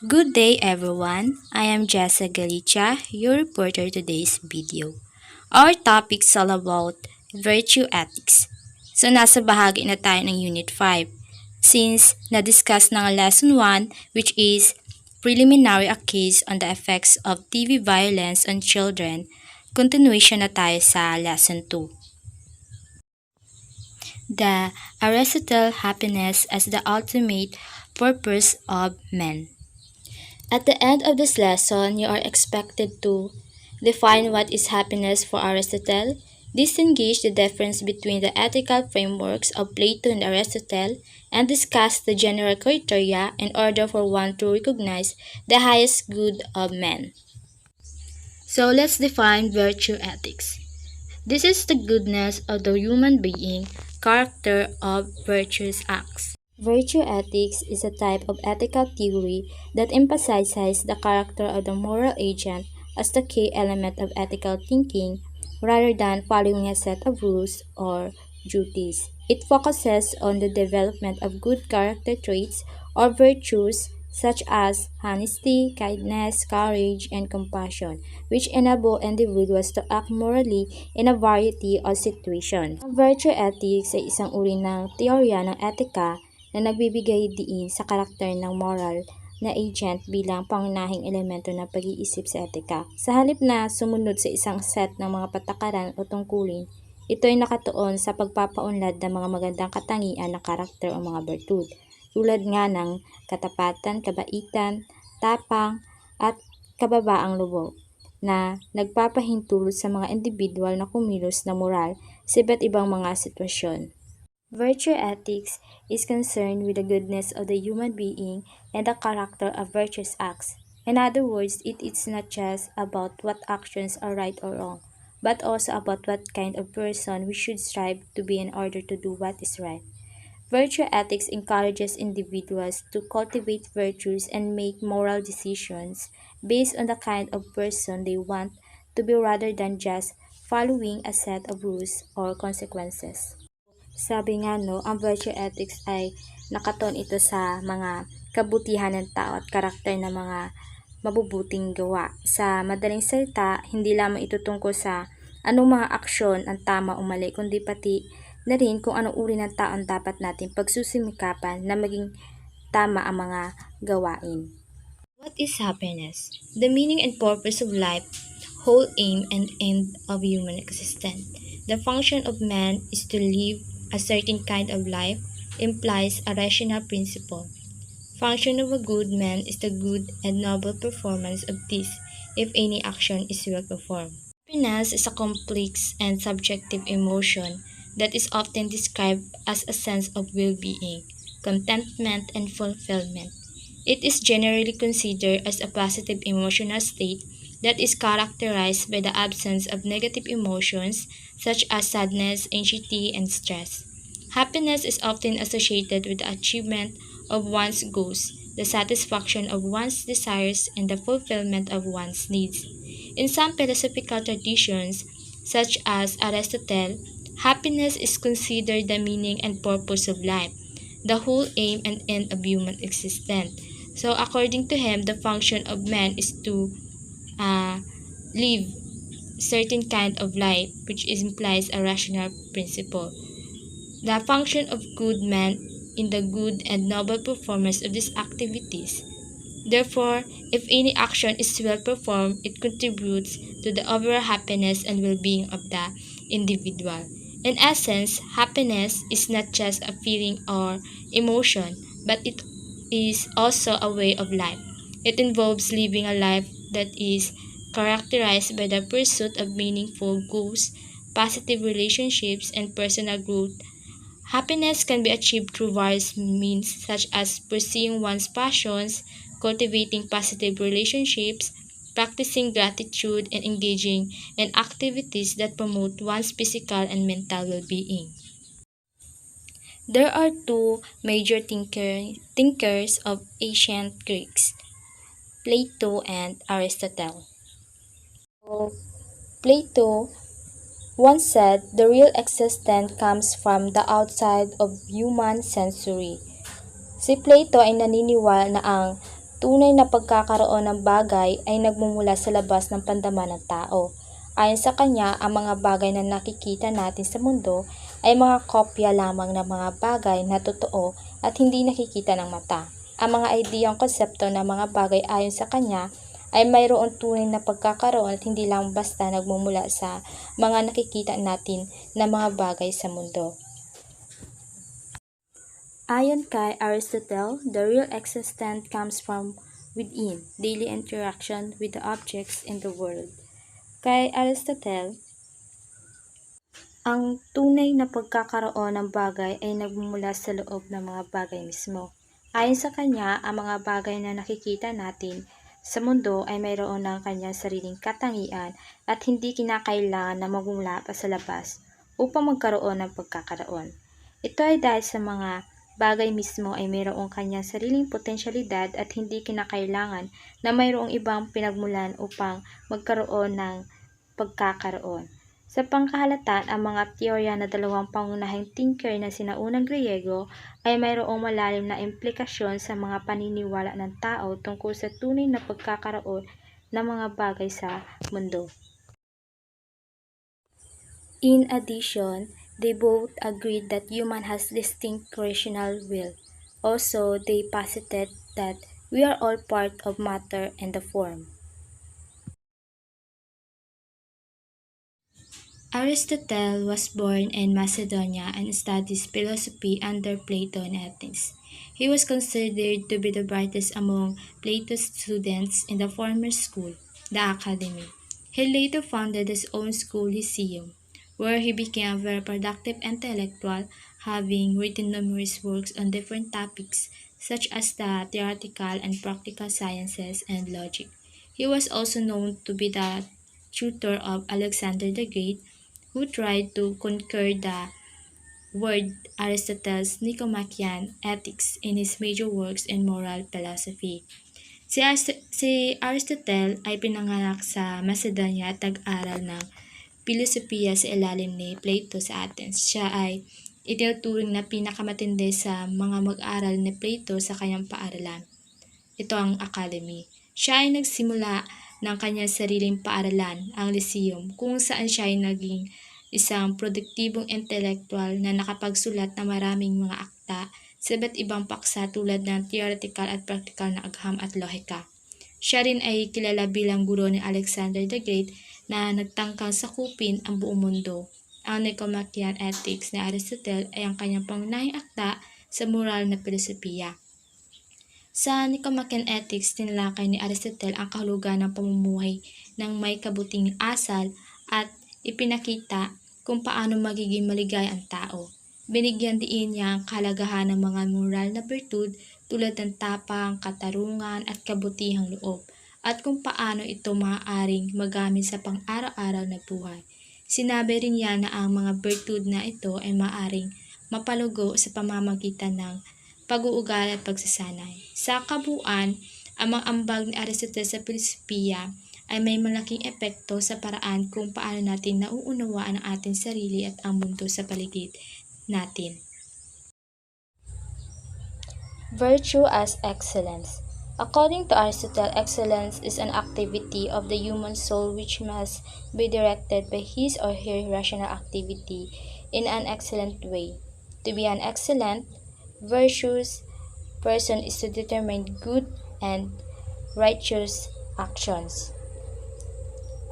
Good day everyone, I am Jessa Galicia, your reporter today's video. Our topic is all about virtue ethics. So nasa bahagi na tayo ng Unit 5. Since na-discuss na ang Lesson 1 which is preliminary a case on the effects of TV violence on children, continuation na tayo sa Lesson 2. The Aristotle happiness as the ultimate purpose of men. At the end of this lesson, you are expected to define what is happiness for Aristotle, distinguish the difference between the ethical frameworks of Plato and Aristotle, and discuss the general criteria in order for one to recognize the highest good of men. So let's define virtue ethics. This is the goodness of the human being, character of virtuous acts. Virtue ethics is a type of ethical theory that emphasizes the character of the moral agent as the key element of ethical thinking rather than following a set of rules or duties. It focuses on the development of good character traits or virtues such as honesty, kindness, courage, and compassion, which enable individuals to act morally in a variety of situations. Ang virtue ethics ay isang uri ng teorya ng etika na nagbibigay diin sa karakter ng moral na agent bilang pangunahing elemento ng pag-iisip sa etika. Sa halip na sumunod sa isang set ng mga patakaran o tungkulin, ito ay nakatuon sa pagpapaunlad ng mga magandang katangian ng karakter o mga bertud, tulad nga ng katapatan, kabaitan, tapang, at kababaang loob na nagpapahintulot sa mga individual na kumilos na moral sa iba't ibang mga sitwasyon. Virtue ethics is concerned with the goodness of the human being and the character of virtuous acts. In other words, it is not just about what actions are right or wrong, but also about what kind of person we should strive to be in order to do what is right. Virtue ethics encourages individuals to cultivate virtues and make moral decisions based on the kind of person they want to be rather than just following a set of rules or consequences. Sabi nga no, ang virtue ethics ay nakaton ito sa mga kabutihan ng tao at karakter ng mga mabubuting gawa. Sa madaling salita, hindi lamang ito tungkol sa anong mga aksyon ang tama o mali, kundi pati na rin kung anong uri ng tao ang dapat natin pagsusumikapan na maging tama ang mga gawain. What is happiness? The meaning and purpose of life, whole aim and end of human existence. The function of man is to live a certain kind of life, implies a rational principle. Function of a good man is the good and noble performance of this, if any action is well performed. Happiness is a complex and subjective emotion that is often described as a sense of well-being, contentment, and fulfillment. It is generally considered as a positive emotional state that is characterized by the absence of negative emotions such as sadness, anxiety, and stress. Happiness is often associated with the achievement of one's goals, the satisfaction of one's desires, and the fulfillment of one's needs. In some philosophical traditions, such as Aristotle, happiness is considered the meaning and purpose of life, the whole aim and end of human existence. So according to him, the function of man is to live certain kind of life, which implies a rational principle. The function of good man in the good and noble performance of these activities. Therefore, if any action is well performed, it contributes to the overall happiness and well-being of the individual. In essence, happiness is not just a feeling or emotion, but it is also a way of life. It involves living a life that is characterized by the pursuit of meaningful goals, positive relationships, and personal growth. Happiness can be achieved through various means such as pursuing one's passions, cultivating positive relationships, practicing gratitude, and engaging in activities that promote one's physical and mental well-being. There are two major thinkers of ancient Greeks, Plato and Aristotle. So, Plato once said the real existence comes from the outside of human sensory. Si Plato ay naniniwala na ang tunay na pagkakaroon ng bagay ay nagmumula sa labas ng pandaman ng tao. Ayon sa kanya, ang mga bagay na nakikita natin sa mundo ay mga kopya lamang ng mga bagay na totoo at hindi nakikita ng mata. Ang mga ideyang konsepto ng mga bagay ayon sa kanya ay mayroong tunay na pagkakaroon at hindi lang basta nagmumula sa mga nakikita natin na mga bagay sa mundo. Ayon kay Aristotle, the real existence comes from within, daily interaction with the objects in the world. Kay Aristotle, ang tunay na pagkakaroon ng bagay ay nagmumula sa loob ng mga bagay mismo. Ayon sa kanya, ang mga bagay na nakikita natin sa mundo ay mayroon ng kanyang sariling katangian at hindi kinakailangan na magmula pa sa labas upang magkaroon ng pagkakaroon. Ito ay dahil sa mga bagay mismo ay mayroong kanyang sariling potensyalidad at hindi kinakailangan na mayroong ibang pinagmulan upang magkaroon ng pagkakaroon. Sa pangkahalatan, ang mga teorya na dalawang pangunahing thinker na sinaunang Griyego ay mayroong malalim na implikasyon sa mga paniniwala ng tao tungkol sa tunay na pagkakaroon ng mga bagay sa mundo. In addition, they both agreed that human has distinct rational will. Also, they posited that we are all part of matter and the form. Aristotle was born in Macedonia and studied philosophy under Plato in Athens. He was considered to be the brightest among Plato's students in the former school, the Academy. He later founded his own school, Lyceum, where he became a very productive intellectual, having written numerous works on different topics such as the theoretical and practical sciences and logic. He was also known to be the tutor of Alexander the Great, who tried to conquer the word Aristotle's Nicomachean Ethics in his major works in moral philosophy. Si Aristotle ay pinanganak sa Macedonia at nag-aral ng pilosopiya sa ilalim ni Plato sa Athens. Siya ay itinuturing na pinakamatindi sa mga mag-aral ni Plato sa kanyang paaralan. Ito ang academy. Siya ay nagsimula ng kanyang sariling paaralan, ang Lyceum, kung saan siya ay naging isang produktibong intelektual na nakapagsulat ng maraming mga akta sa iba't ibang paksa tulad ng theoretical at practical na agham at lohika. Siya rin ay kilala bilang guro ni Alexander the Great na nagtangkang sakupin ang buong mundo. Ang Nicomachean Ethics ni Aristotle ay ang kanyang pangunahing akda sa moral na filosofiya. Sa Nicomachean Ethics, tinalakay ni Aristotle ang kahulugan ng pamumuhay ng may kabuting asal at ipinakita kung paano magiging maligaya ang tao. Binigyan diin niya ang kahalagahan ng mga moral na bertud tulad ng tapang, katarungan at kabutihang loob at kung paano ito maaaring magamit sa pang-araw-araw na buhay. Sinabi rin niya na ang mga bertud na ito ay maaaring mapalugo sa pamamagitan ng pag-uugali at pagsasanay. Sa kabuuan, ang mga ambag ni Aristotle sa filosofiya ay may malaking epekto sa paraan kung paano natin nauunawaan ang ating sarili at ang mundo sa paligid natin. Virtue as excellence. According to Aristotle, excellence is an activity of the human soul which must be directed by his or her rational activity in an excellent way. To be an excellent, virtuous person is to determine good and righteous actions.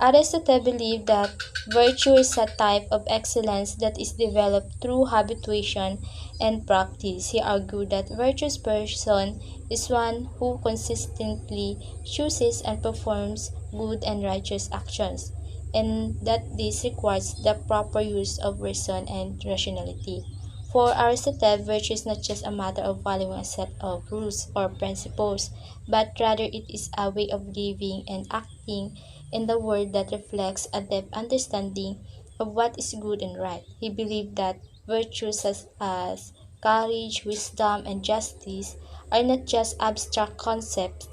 Aristotle believed that virtue is a type of excellence that is developed through habituation and practice. He argued that virtuous person is one who consistently chooses and performs good and righteous actions, and that this requires the proper use of reason and rationality. For Aristotle, virtue is not just a matter of following a set of rules or principles, but rather it is a way of living and acting in the world that reflects a depth understanding of what is good and right. He believed that virtues such as courage, wisdom, and justice are not just abstract concepts,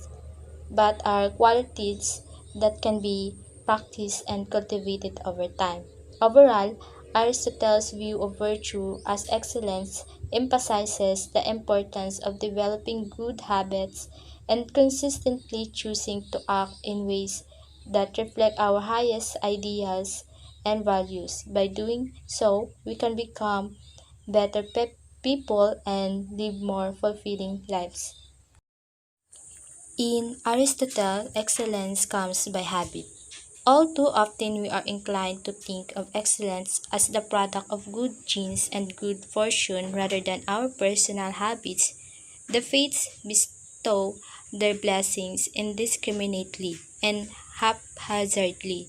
but are qualities that can be practiced and cultivated over time. Overall, Aristotle's view of virtue as excellence emphasizes the importance of developing good habits and consistently choosing to act in ways that reflect our highest ideas and values. By doing so, we can become better people and live more fulfilling lives. In Aristotle, excellence comes by habit. All too often, we are inclined to think of excellence as the product of good genes and good fortune rather than our personal habits. The fates bestow their blessings indiscriminately and haphazardly,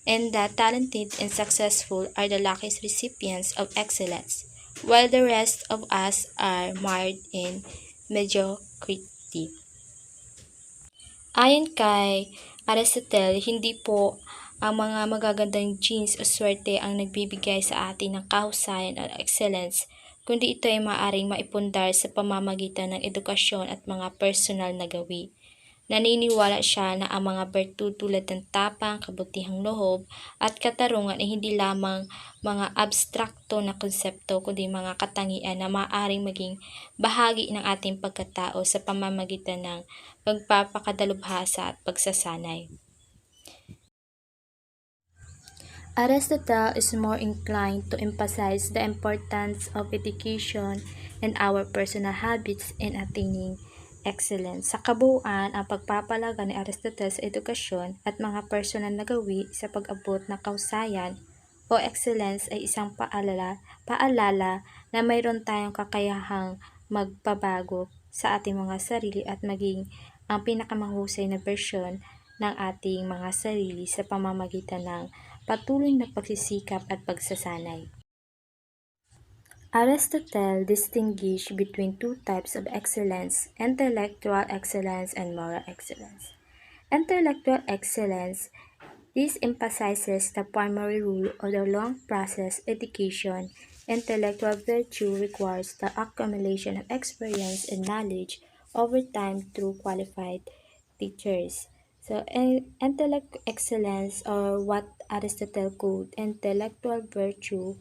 and the talented and successful are the luckiest recipients of excellence, while the rest of us are marred in mediocrity. Ayon kay Aristotle, hindi po ang mga magagandang genes o swerte ang nagbibigay sa atin ng kahusayan at excellence, kundi ito ay maaaring maipundar sa pamamagitan ng edukasyon at mga personal na gawi. Naniniwala siya na ang mga bertud tulad ng tapang, kabutihang loob, at katarungan ay hindi lamang mga abstrakto na konsepto kundi mga katangian na maaaring maging bahagi ng ating pagkatao sa pamamagitan ng pagpapakadalubhasa at pagsasanay. Aristotle is more inclined to emphasize the importance of education and our personal habits in attaining excellence. Sa kabuuan, ang pagpapalaga ni Aristotle sa edukasyon at mga personal na gawi sa pag-abot ng kahusayan o excellence ay isang paalala na mayroon tayong kakayahang magpabago sa ating mga sarili at maging ang pinakamahusay na bersyon ng ating mga sarili sa pamamagitan ng patuloy na pagsisikap at pagsasanay. Aristotle distinguished between two types of excellence, intellectual excellence and moral excellence. Intellectual excellence, this emphasizes the primary rule of the long process education. Intellectual virtue requires the accumulation of experience and knowledge over time through qualified teachers. So, intellectual excellence, or what Aristotle called intellectual virtue,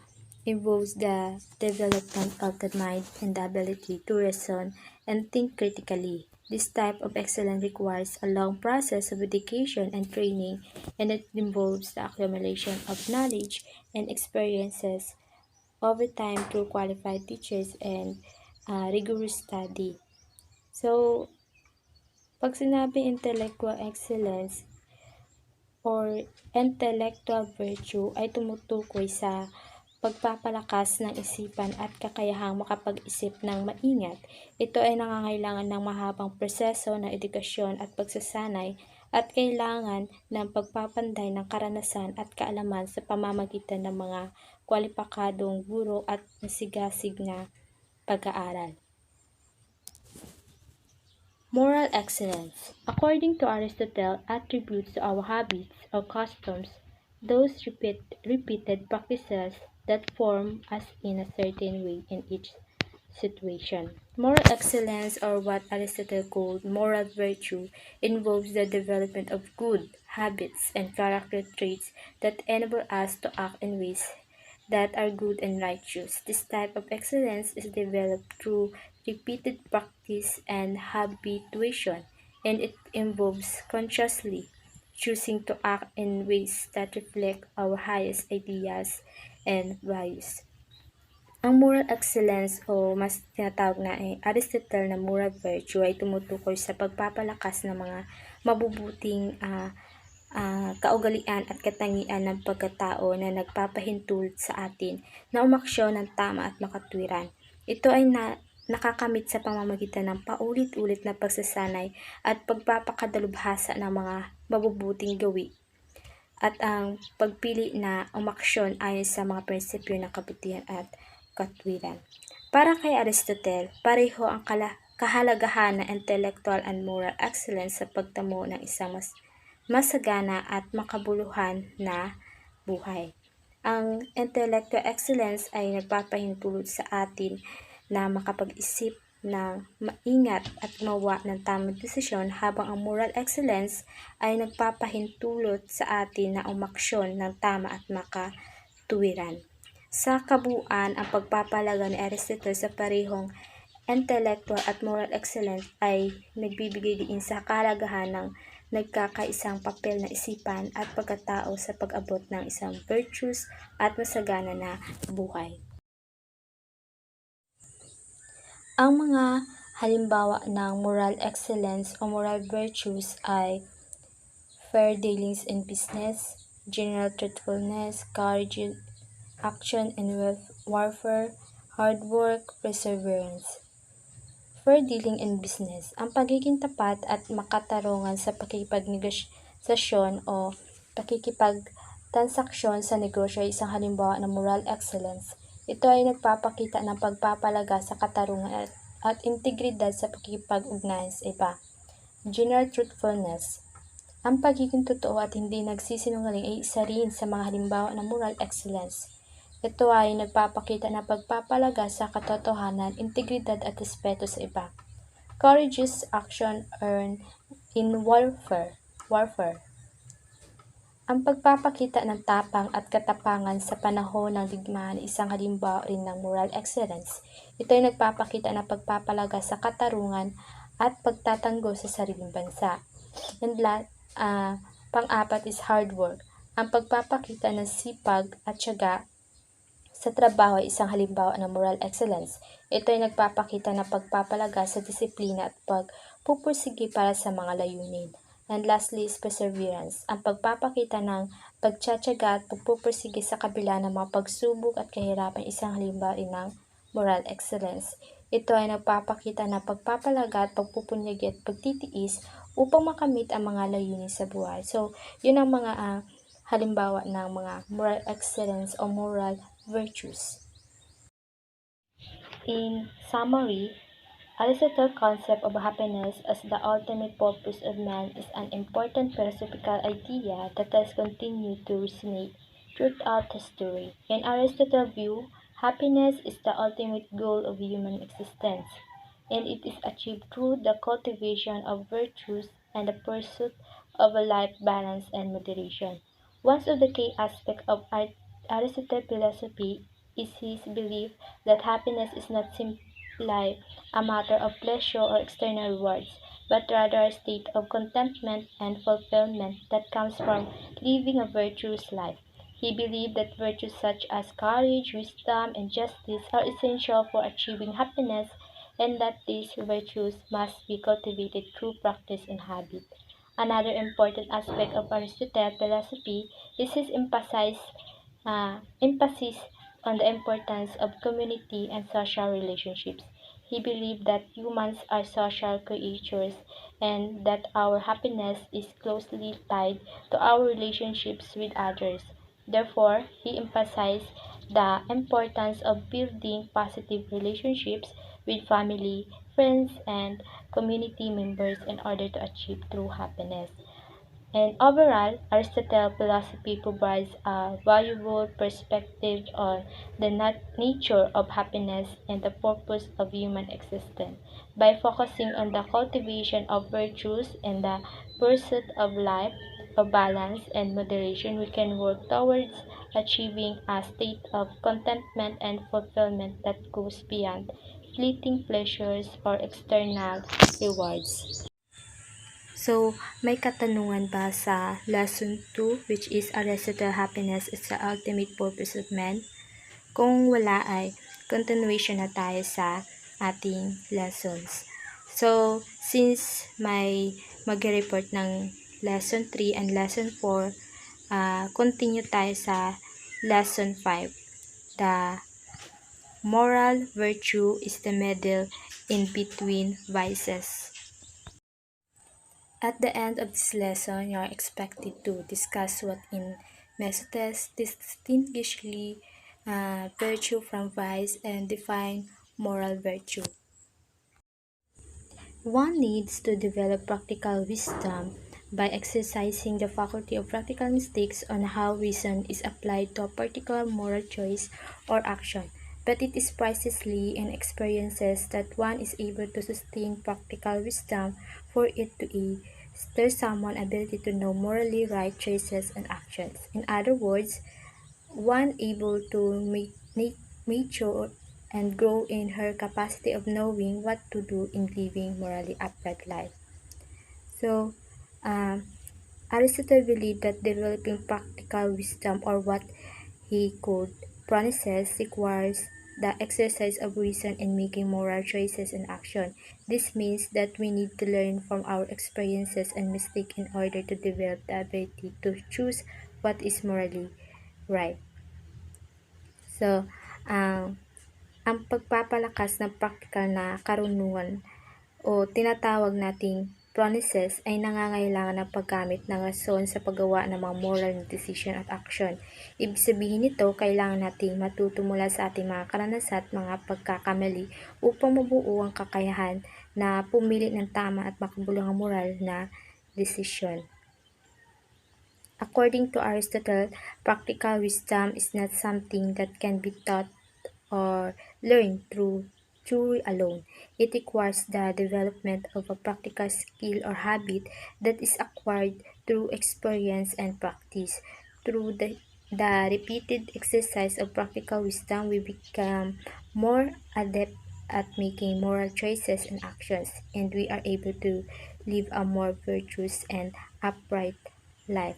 involves the development of the mind and the ability to reason and think critically. This type of excellence requires a long process of education and training, and it involves the accumulation of knowledge and experiences over time through qualified teachers and rigorous study. So, pag sinabi intellectual excellence or intellectual virtue ay tumutukoy sa pagpapalakas ng isipan at kakayahang makapag-isip ng maingat. Ito ay nangangailangan ng mahabang proseso ng edukasyon at pagsasanay at kailangan ng pagpapanday ng karanasan at kaalaman sa pamamagitan ng mga kwalipikadong guro at masigasig na pag-aaral. Moral excellence. According to Aristotle, attributes to our habits or customs, those repeated practices that form us in a certain way in each situation. Moral excellence, or what Aristotle called moral virtue, involves the development of good habits and character traits that enable us to act in ways that are good and righteous. This type of excellence is developed through repeated practice and habituation, and it involves consciously choosing to act in ways that reflect our highest ideas and values. Ang moral excellence, o mas tinatawag na Aristotle na moral virtue, ay tumutukoy sa pagpapalakas ng mga mabubuting kaugalian at katangian ng pagkatao na nagpapahintulot sa atin na umaksyon ng tama at makatwiran. Ito ay nakakamit sa pamamagitan ng paulit-ulit na pagsasanay at pagpapakadalubhasa ng mga mabubuting gawi at ang pagpili na umaksyon ayon sa mga prinsipyo ng kabutihan at katwiran. Para kay Aristotle, pareho ang kahalagahan ng intellectual and moral excellence sa pagtamo ng isang masagana at makabuluhan na buhay. Ang intellectual excellence ay nagpapahintulot sa atin na makapag-isip ng maingat at gumawa ng tamang desisyon, habang ang moral excellence ay nagpapahintulot sa atin na umaksyon ng tama at makatuwiran. Sa kabuuan, ang pagpapalaga ni Aristotle sa parehong intellectual at moral excellence ay nagbibigay din sa kahalagahan ng nagkakaisang papel na isipan at pagkatao sa pag-abot ng isang virtues at masagana na buhay. Ang mga halimbawa ng moral excellence o moral virtues ay fair dealings in business, general truthfulness, courage, action in warfare, hard work, perseverance. Fair dealing in business, ang pagiging tapat at makatarungan sa pakikipagnegosasyon o pakikipagtransaksyon sa negosyo ay isang halimbawa ng moral excellence. Ito ay nagpapakita ng pagpapalaga sa katarungan at integridad sa pakikipag-ugnayan sa iba. General truthfulness, ang pagiging totoo at hindi nagsisinungaling ay isa rin sa mga halimbawa ng moral excellence. Ito ay nagpapakita ng pagpapalaga sa katotohanan, integridad at respeto sa iba. Courageous action earned in warfare. Ang pagpapakita ng tapang at katapangan sa panahon ng digmaan ay isang halimbawa rin ng moral excellence. Ito ay nagpapakita ng pagpapalaga sa katarungan at pagtatanggol sa sariling bansa. And pang-apat is hard work. Ang pagpapakita ng sipag at tiyaga sa trabaho ay isang halimbawa ng moral excellence. Ito ay nagpapakita ng pagpapalaga sa disiplina at pagpupursige para sa mga layunin. And lastly is perseverance, ang pagpapakita ng pagtsatsaga at pagpupursige sa kabila ng mga pagsubok at kahirapan ay isang halimbawa rin ng moral excellence. Ito ay nagpapakita ng pagpapalaga at pagpupunyagi at pagtitiis upang makamit ang mga layunin sa buhay. So, yun ang mga halimbawa ng mga moral excellence o moral virtues. In summary, Aristotle's concept of happiness as the ultimate purpose of man is an important philosophical idea that has continued to resonate throughout history. In Aristotle's view, happiness is the ultimate goal of human existence, and it is achieved through the cultivation of virtues and the pursuit of a life balance and moderation. One of the key aspects of Aristotle's philosophy is his belief that happiness is not simply a matter of pleasure or external rewards, but rather a state of contentment and fulfillment that comes from living a virtuous life. He believed that virtues such as courage, wisdom, and justice are essential for achieving happiness, and that these virtues must be cultivated through practice and habit. Another important aspect of Aristotle's philosophy is his emphasis on the importance of community and social relationships. He believed that humans are social creatures and that our happiness is closely tied to our relationships with others. Therefore, he emphasized the importance of building positive relationships with family, friends, and community members in order to achieve true happiness. And overall, Aristotle's philosophy provides a valuable perspective on the nature of happiness and the purpose of human existence. By focusing on the cultivation of virtues and the pursuit of life, of balance and moderation, we can work towards achieving a state of contentment and fulfillment that goes beyond fleeting pleasures or external rewards. So, may katanungan ba sa lesson 2 which is Aristotle's happiness is the ultimate purpose of man? Kung wala ay continuation na tayo sa ating lessons. So, since may mag-report ng lesson 3 and lesson 4, continue tayo sa lesson 5. The moral virtue is the middle in between vices. At the end of this lesson, you are expected to discuss what in Mesotest distinguishes virtue from vice and define moral virtue. One needs to develop practical wisdom by exercising the faculty of practical mistakes on how reason is applied to a particular moral choice or action. But it is precisely in experiences that one is able to sustain practical wisdom for it to there's someone ability to know morally right choices and actions. In other words, one able to mature and grow in her capacity of knowing what to do in living morally upright life. So, Aristotle believed that developing practical wisdom, or what he called prognosis, requires the exercise of reason in making moral choices and action. This means that we need to learn from our experiences and mistakes in order to develop the ability to choose what is morally right. So, ang pagpapalakas ng practical na karunungan o tinatawag nating prognosis ay nangangailangan ng paggamit ng rason sa paggawa ng mga moral na decision at action. Ibig sabihin nito, kailangan nating matuto mula sa ating mga karanasan at mga pagkakamali upang mabuo ang kakayahan na pumili ng tama at makabuluhang moral na desisyon. According to Aristotle, practical wisdom is not something that can be taught or learned through theory alone. It requires the development of a practical skill or habit that is acquired through experience and practice. Through the repeated exercise of practical wisdom, we become more adept at making moral choices and actions, and we are able to live a more virtuous and upright life.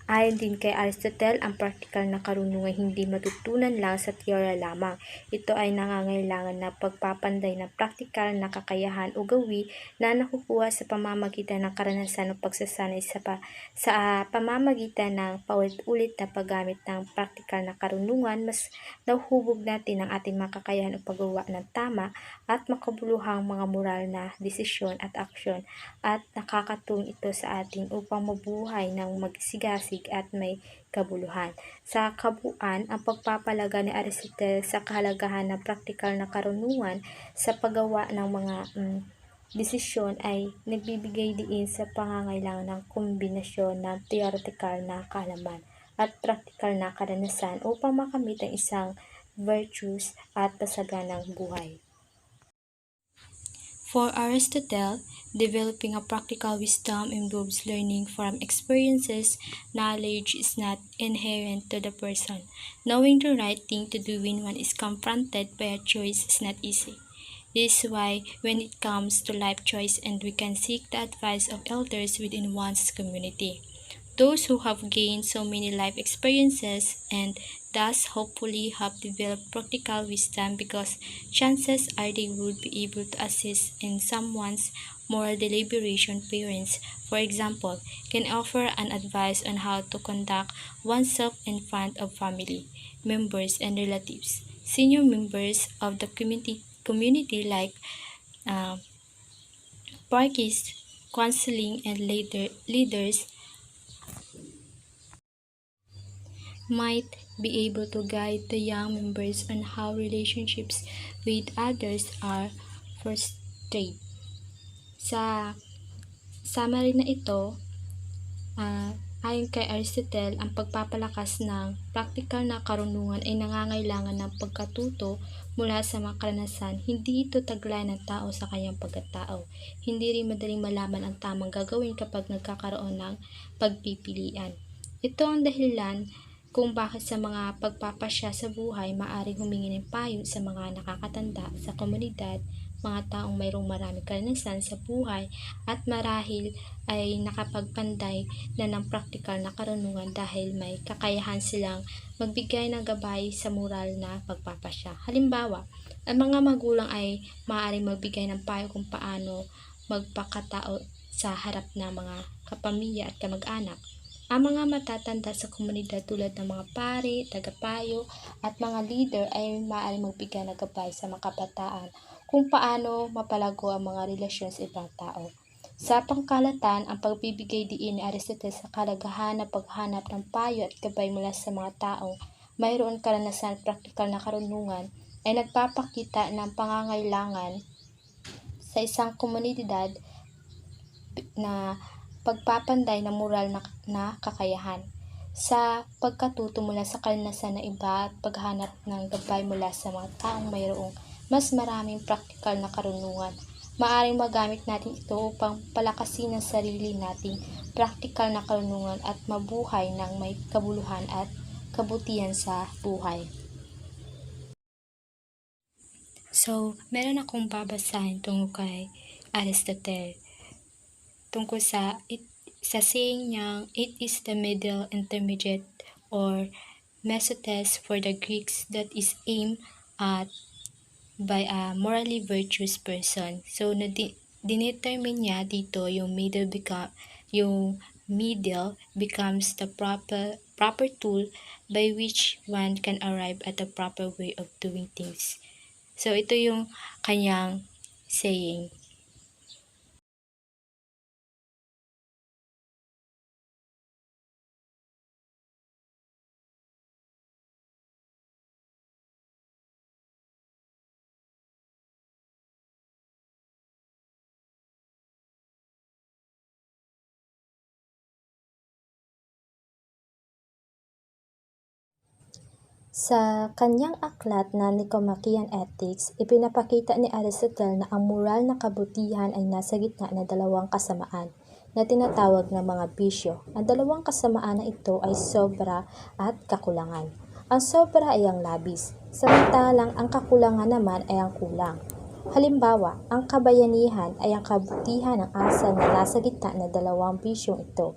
Ayon din kay Aristotle, ang praktikal na karunungan hindi matutunan lang sa teorya lamang. Ito ay nangangailangan na pagpapanday ng praktikal na kakayahan o gawi na nakukuha sa pamamagitan ng karanasan o pagsasanay sa pamamagitan ng paulit-ulit na paggamit ng praktikal na karunungan. Mas nahuhubog natin ang ating mga kakayahan o paggawa ng tama at makabuluhang mga moral na desisyon at aksyon, at nakakatulong ito sa atin upang mabuhay ng magsigasig at may kabuluhan. Sa kabuuan, ang pagpapalaga ni Aristotle sa kahalagahan ng praktikal na karunungan sa paggawa ng mga desisyon ay nagbibigay diin sa pangangailangan ng kombinasyon ng theoretical na kaalaman at praktikal na karanasan upang makamit ang isang virtuous at masaganang buhay. For Aristotle, developing a practical wisdom involves learning from experiences. Knowledge is not inherent to the person. Knowing the right thing to do when one is confronted by a choice is not easy. This is why when it comes to life choice, and we can seek the advice of elders within one's community, those who have gained so many life experiences and thus hopefully have developed practical wisdom, because chances are they would be able to assist in someone's moral deliberation. Parents, for example, can offer an advice on how to conduct oneself in front of family members and relatives. Senior members of the community like parties, counseling, and leaders might be able to guide the young members on how relationships with others are fostered. Sa summary na ito, ayon kay Aristotle, ang pagpapalakas ng practical na karunungan ay nangangailangan ng pagkatuto mula sa mga karanasan. Hindi ito taglay ng tao sa kanyang pagkatao. Hindi rin madaling malaman ang tamang gagawin kapag nagkakaroon ng pagpipilian. Ito ang dahilan kung bakit sa mga pagpapasya sa buhay, maaaring humingi ng payo sa mga nakakatanda sa komunidad, mga taong mayroong maraming karanasan sa buhay at marahil ay nakapagpanday na ng praktikal na karunungan dahil may kakayahan silang magbigay ng gabay sa moral na pagpapasya. Halimbawa, ang mga magulang ay maaaring magbigay ng payo kung paano magpakatao sa harap ng mga kapamilya at kamag-anak. Ang mga matatanda sa komunidad tulad ng mga pare, tagapayo, at mga leader ay maaaring magbigay ng gabay sa mga kabataan kung paano mapalago ang mga relasyon sa ibang tao. Sa pangkalahatan, ang pagbibigay diin ni Aristotle sa kahalagahan ng paghanap ng payo at gabay mula sa mga taong mayroon karanasan at praktikal na karunungan ay nagpapakita ng pangangailangan sa isang komunidad na pagpapanday ng moral na kakayahan, sa pagkatuto mula sa karanasan ng iba at paghanap ng gabay mula sa mga taong mayroong mas maraming praktikal na karunungan. Maaring magamit natin ito upang palakasin ang sarili nating praktikal na karunungan at mabuhay ng may kabuluhan at kabutihan sa buhay. So, meron akong babasahin tungkol kay Aristotle tungkol sa saying niyang it is the middle intermediate or mesotes for the Greeks that is aimed at by a morally virtuous person. So, dinetermine niya dito yung middle becomes the proper tool by which one can arrive at the proper way of doing things. So, ito yung kanyang saying. Sa kanyang aklat na Nicomachean Ethics, ipinapakita ni Aristotle na ang moral na kabutihan ay nasa gitna ng dalawang kasamaan na tinatawag na mga bisyo. Ang dalawang kasamaan na ito ay sobra at kakulangan. Ang sobra ay ang labis, samantalang ang kakulangan naman ay ang kulang. Halimbawa, ang kabayanihan ay ang kabutihan ng asal na nasa gitna ng dalawang bisyong ito,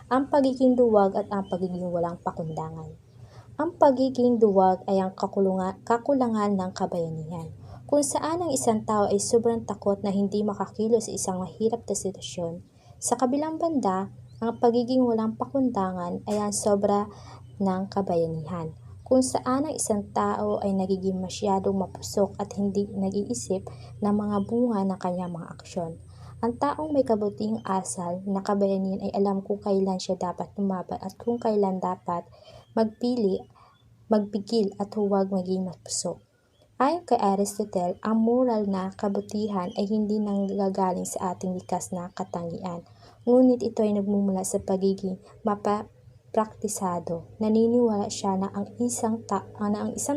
ang pagiging duwag at ang pagiging walang pakundangan. Ang pagiging duwag ay ang kakulangan ng kabayanihan, kung saan ang isang tao ay sobrang takot na hindi makakilos sa isang mahirap na sitwasyon. Sa kabilang banda, ang pagiging walang pakundangan ay ang sobra ng kabayanihan, kung saan ang isang tao ay nagiging masyadong mapusok at hindi nag-iisip ng mga bunga ng kanyang mga aksyon. Ang taong may kabutihang asal na kabayanihan ay alam kung kailan siya dapat lumaban at kung kailan dapat magpigil at huwag maging mapusok. Ayon kay Aristotle, ang moral na kabutihan ay hindi nanggagaling sa ating likas na katangian, ngunit ito ay nagmumula sa pagiging mapapraktisado. Naniniwala siya na ang isang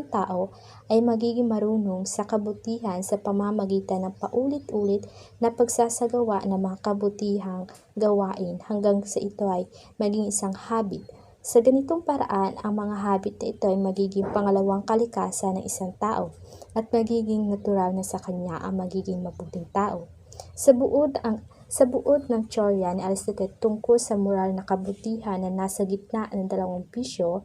tao ay magiging marunong sa kabutihan sa pamamagitan ng paulit-ulit na pagsasagawa ng mga kabutihang gawain hanggang sa ito ay maging isang habit. Sa ganitong paraan, ang mga habit na ito ay magiging pangalawang kalikasan ng isang tao at magiging natural na sa kanya ang magiging mabuting tao. Sa buod ng teorya ni Aristotle tungkol sa moral na kabutihan na nasa gitna ng dalawang bisyo,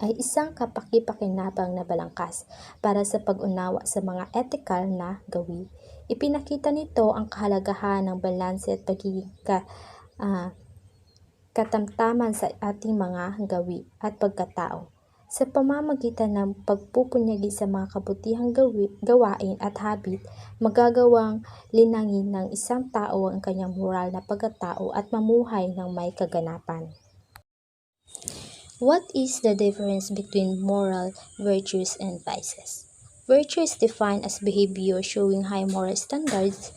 ay isang kapaki-pakinabang na balangkas para sa pag-unawa sa mga ethical na gawi. Ipinakita nito ang kahalagahan ng balanse at pagiging katamtaman sa ating mga gawi at pagkatao. Sa pamamagitan ng pagpupunyagi sa mga kabutihang gawain at habit, magagawang linangin ng isang tao ang kanyang moral na pagkatao at mamuhay ng may kaganapan. What is the difference between moral virtues and vices? Virtue is defined as behavior showing high moral standards.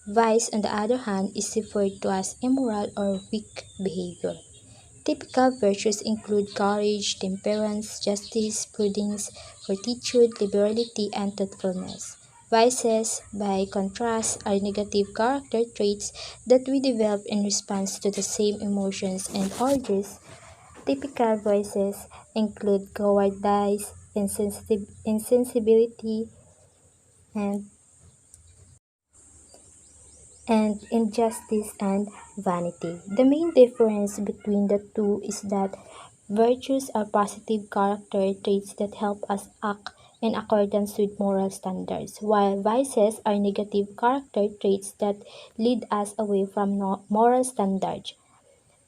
Vice, on the other hand, is referred to as immoral or weak behavior. Typical virtues include courage, temperance, justice, prudence, fortitude, liberality, and thoughtfulness. Vices, by contrast, are negative character traits that we develop in response to the same emotions and urges. Typical vices include cowardice, insensibility, and injustice and vanity. The main difference between the two is that virtues are positive character traits that help us act in accordance with moral standards, while vices are negative character traits that lead us away from moral standards.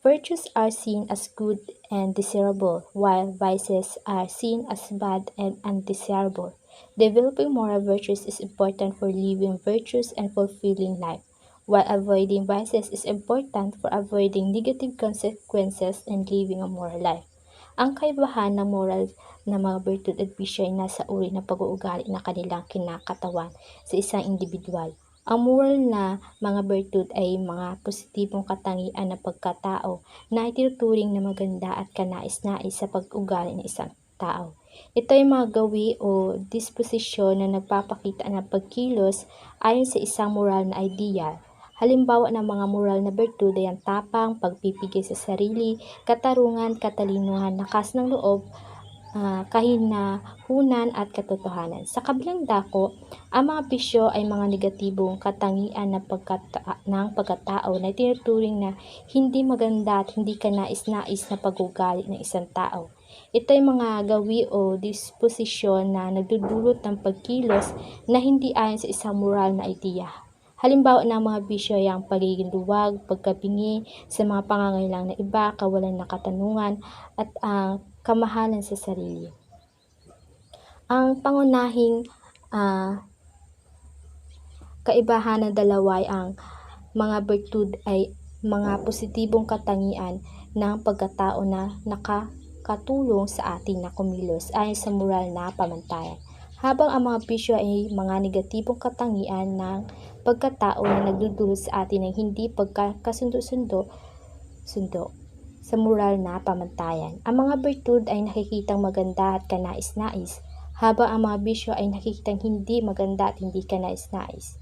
Virtues are seen as good and desirable, while vices are seen as bad and undesirable. Developing moral virtues is important for living virtuous and fulfilling life, while avoiding vices is important for avoiding negative consequences and living a moral life. Ang kaibahan ng moral na mga virtud at bisyo ay nasa uri ng pag-uugali na kanilang kinakatawan sa isang individual. Ang moral na mga virtud ay mga positibong katangian ng pagkatao na itinuturing na maganda at kanais-nais sa pag-ugali ng isang tao. Ito ay mga gawi o disposisyon na nagpapakita ng pagkilos ayon sa isang moral na ideal. Halimbawa ng mga moral na virtud ay ang tapang, pagpipigil sa sarili, katarungan, katalinuhan, lakas ng loob, kahinahunan at katotohanan. Sa kabilang dako, ang mga bisyo ay mga negatibong katangian ng pagkatao na tinuturing na hindi maganda at hindi kanais-nais na pag-uugali ng isang tao. Ito ay mga gawi o disposisyon na nagdudulot ng pagkilos na hindi ayon sa isang moral na ideya. Halimbawa ng mga bisyo ay ang pagiging luwag, pagkabingi sa mga pangangailangan ng iba, kawalan ng katanungan, at ang kamahalan sa sarili. Ang pangunahing kaibahan ng dalawa ay ang mga bertud ay mga positibong katangian ng pagkatao na nakakatulong sa atin na kumilos ayon sa moral na pamantayan. Habang ang mga bisyo ay mga negatibong katangian ng pagkatao na nagdudulot sa atin ng hindi pagkakasundo-sundo sa moral na pamantayan. Ang mga bertud ay nakikitang maganda at kanais-nais, habang ang mga bisyo ay nakikitang hindi maganda at hindi kanais-nais.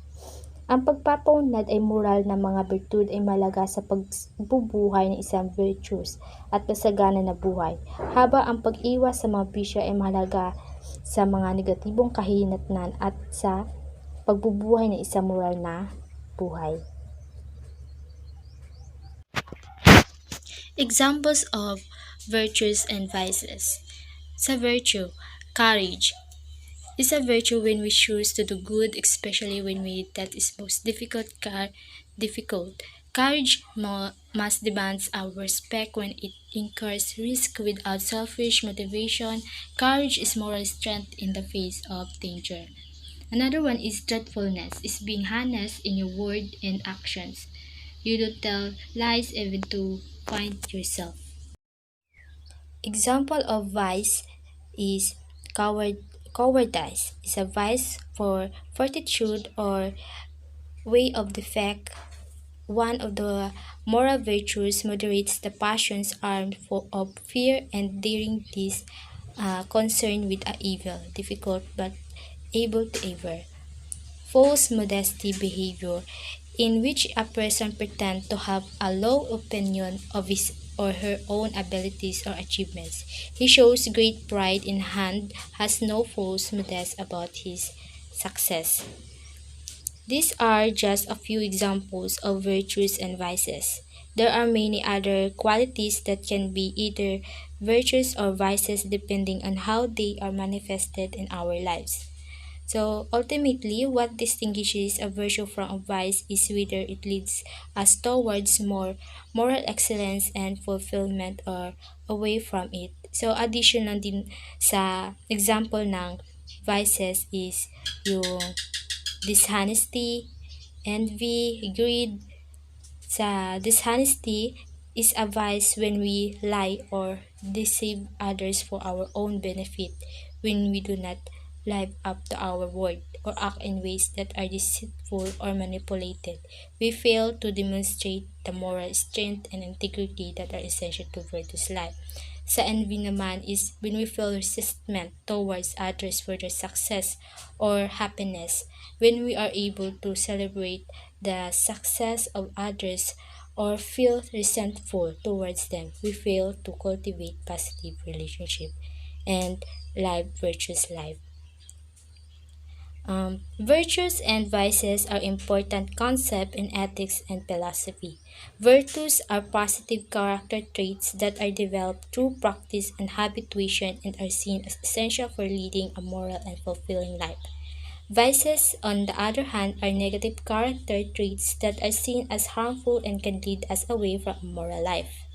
Ang pagpapaunlad ay moral na mga bertud ay malaga sa pagbubuhay ng isang virtuous at masagana na buhay, habang ang pag-iwas sa mga bisyo ay mahalaga sa mga negatibong kahinatnan at sa pagbubuhay ng isang moral na buhay. Examples of virtues and vices. Sa virtue, courage is a virtue when we choose to do good, especially when that is most difficult. Courage must demand our respect when it incurs risk without selfish motivation. Courage is moral strength in the face of danger. Another one is truthfulness, is being honest in your word and actions. You don't tell lies even to find yourself. Example of vice is cowardice is a vice for fortitude or way of defect. One of the moral virtues moderates the passions armed of fear and daring this concern with a evil, difficult but able to aver. False modesty behavior, in which a person pretends to have a low opinion of his or her own abilities or achievements. He shows great pride in hand, has no false modesty about his success. These are just a few examples of virtues and vices. There are many other qualities that can be either virtues or vices depending on how they are manifested in our lives. So ultimately, what distinguishes a virtue from a vice is whether it leads us towards more moral excellence and fulfillment or away from it. So additional din sa example ng vices is yung dishonesty, envy, greed. Sa dishonesty is a vice when we lie or deceive others for our own benefit, when we do not live up to our word or act in ways that are deceitful or manipulated. We fail to demonstrate the moral strength and integrity that are essential to virtuous life. Sa envy naman is when we feel resentment towards others for their success or happiness. When we are able to celebrate the success of others or feel resentful towards them, we fail to cultivate positive relationship and live virtuous life. Virtues and vices are important concepts in ethics and philosophy. Virtues are positive character traits that are developed through practice and habituation and are seen as essential for leading a moral and fulfilling life. Vices, on the other hand, are negative character traits that are seen as harmful and can lead us away from a moral life.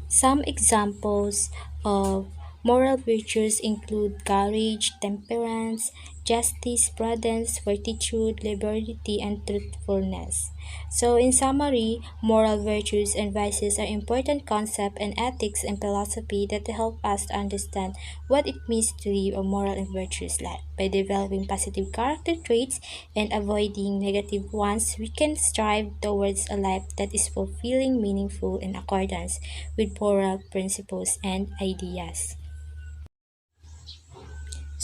Some examples of moral virtues include courage, temperance, justice, prudence, fortitude, liberty, and truthfulness. So, in summary, moral virtues and vices are important concepts in ethics and philosophy that help us to understand what it means to live a moral and virtuous life. By developing positive character traits and avoiding negative ones, we can strive towards a life that is fulfilling, meaningful, in accordance with moral principles and ideas.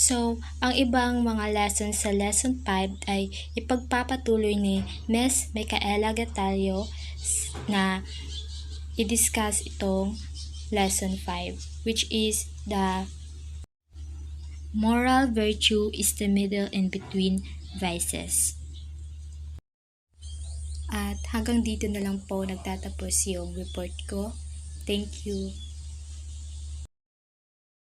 So, ang ibang mga lessons sa Lesson 5 ay ipagpapatuloy ni Ms. Micaela Gatalio na i-discuss itong lesson 5, which is the moral virtue is the middle in between vices. At hanggang dito na lang po nagtatapos yung report ko. Thank you.